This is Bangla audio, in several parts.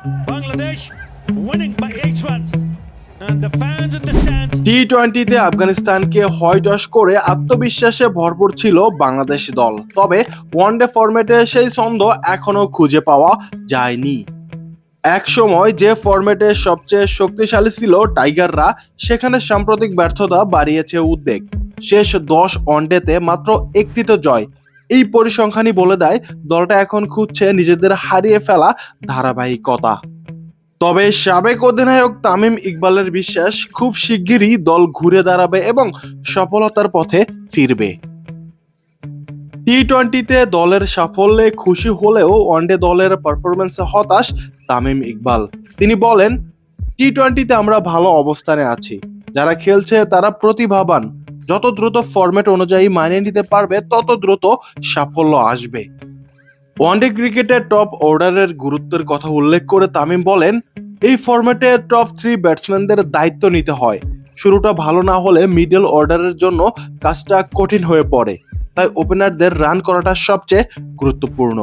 Bangladesh winning by 8 runs. And the fans in the stands. টি-20তে আফগানিস্তানকে হোয়াইটওয়াশ করে আত্মবিশ্বাসে ভরপুর ছিল বাংলাদেশ দল, তবে ওয়ানডে ফরম্যাটে সেই ছন্দ এখনো খুঁজে পাওয়া যায়নি। এক সময় যে ফরম্যাটে সবচেয়ে শক্তিশালী ছিল টাইগাররা, সেখানে সাম্প্রতিক ব্যর্থতা বাড়িয়েছে উদ্বেগ। শেষ 10 ওয়ানডেতে মাত্র একটিতে জয়। এই পরিসংখ্যানই বলে দেয় দলটা এখন খুঁজছে নিজেদের হারিয়ে ফেলা ধারাবাহিকতা। তবে সাবেক অধিনায়ক তামিম ইকবালের বিশ্বাস, খুব শিগগিরই দল ঘুরে দাঁড়াবে এবং সফলতার পথে ফিরবে। টি-20তে দলের সাফল্যে খুশি হলেও ওয়ানডে দলের পারফরম্যান্সে হতাশ তামিম ইকবাল। তিনি বলেন, টি-20তে আমরা ভালো অবস্থানে আছি, যারা খেলছে তারা প্রতিভাবান। যত দ্রুত ফরম্যাট অনুযায়ী মানিয়ে নিতে পারবে তত দ্রুত সাফল্য আসবে। ওয়ানডে ক্রিকেটের টপ অর্ডারের গুরুত্বের কথা উল্লেখ করে তামিম বলেন, এই ফরম্যাটে টপ 3 ব্যাটসম্যানদের দায়িত্ব নিতে হয়। শুরুটা ভালো না হলে মিডল অর্ডারের জন্য কাজটা কঠিন হয়ে পড়ে, তাই ওপেনারদের রান করাটা সবচেয়ে গুরুত্বপূর্ণ।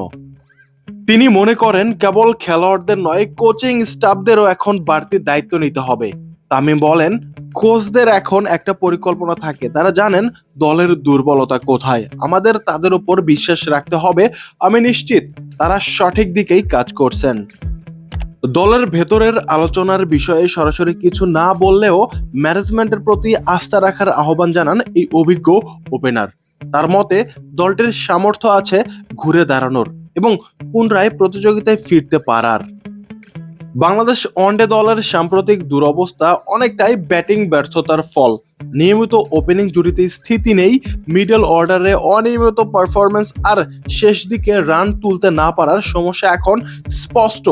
তিনি মনে করেন কেবল খেলোয়াড়দের নয়, কোচিং স্টাফদেরও এখন বাড়তি দায়িত্ব নিতে হবে। তামিম বলেন, কোচদের এখন একটা পরিকল্পনা থাকে, তারা জানেন দলের দুর্বলতা কোথায়। আমাদের তাদের উপর বিশ্বাস রাখতে হবে। আমি নিশ্চিত তারা সঠিক দিকেই কাজ করছেন। দলের ভেতরের আলোচনার বিষয়ে সরাসরি কিছু না বললেও ম্যানেজমেন্টের প্রতি আস্থা রাখার আহ্বান জানান এই অভিজ্ঞ ওপেনার। তার মতে দলটির সামর্থ্য আছে ঘুরে দাঁড়ানোর এবং পুনরায় প্রতিযোগিতায় ফিরতে পারার। বাংলাদেশ ওয়ানডে দলের সাম্প্রতিক দুরবস্থা অনেকটাই ব্যাটিং ব্যর্থতার ফল। নিয়মিত ওপেনিং জুটিতে স্থিতি নেই, মিডল অর্ডারে অনিয়মিত পারফরমেন্স আর শেষ দিকে রান তুলতে না পারার সমস্যা এখন স্পষ্ট।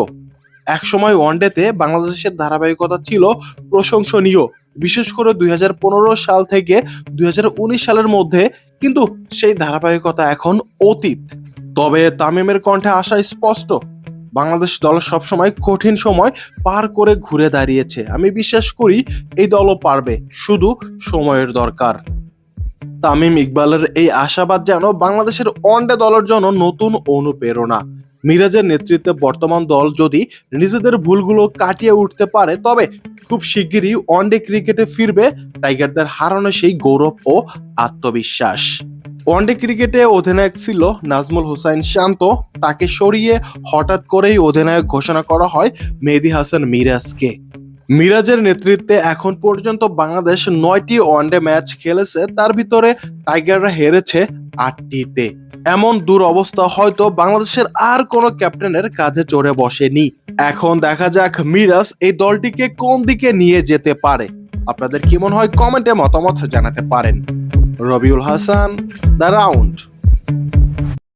একসময় ওয়ানডেতে বাংলাদেশের ধারাবাহিকতা ছিল প্রশংসনীয়, বিশেষ করে 2015 সাল থেকে 2019 সালের মধ্যে, কিন্তু সেই ধারাবাহিকতা এখন অতীত। তবে তামিমের কণ্ঠে আশা স্পষ্ট, বাংলাদেশ দল সবসময় কঠিন সময় পার করে ঘুরে দাঁড়িয়েছে। আমি বিশ্বাস করি এই দলও পারবে, শুধু সময়ের দরকার। তামিম ইকবালের এই আশাবাদ যেন বাংলাদেশের ওয়ানডে দলের জন্য নতুন অনুপ্রেরণা। মিরাজের নেতৃত্বে বর্তমান দল যদি নিজেদের ভুলগুলো কাটিয়ে উঠতে পারে, তবে খুব শিগগিরই ওয়ানডে ক্রিকেটে ফিরবে টাইগারদের হারানো সেই গৌরব ও আত্মবিশ্বাস। ওয়ানডে ক্রিকেটে অধিনায়ক ছিল নাজমুল হোসাইন শান্ত, তাকে সরিয়ে হঠাৎ করেই অধিনায়ক ঘোষণা করা হয় মেহেদী হাসান মিরাজকে। মিরাজের নেতৃত্বে এখন পর্যন্ত বাংলাদেশ 9টি ওয়ানডে ম্যাচ খেলেছে, তার ভিতরে টাইগাররা হেরেছে 8টিতে। এমন দুরবস্থা হয়তো বাংলাদেশের আর কোনো ক্যাপ্টেনের কাঁধে চড়ে বসেনি। এখন দেখা যাক মিরাজ এই দলটিকে কোন দিকে নিয়ে যেতে পারে। আপনাদের কি মনে হয় কমেন্টে মতামত জানাতে পারেন। Rabiul Hasan, the round.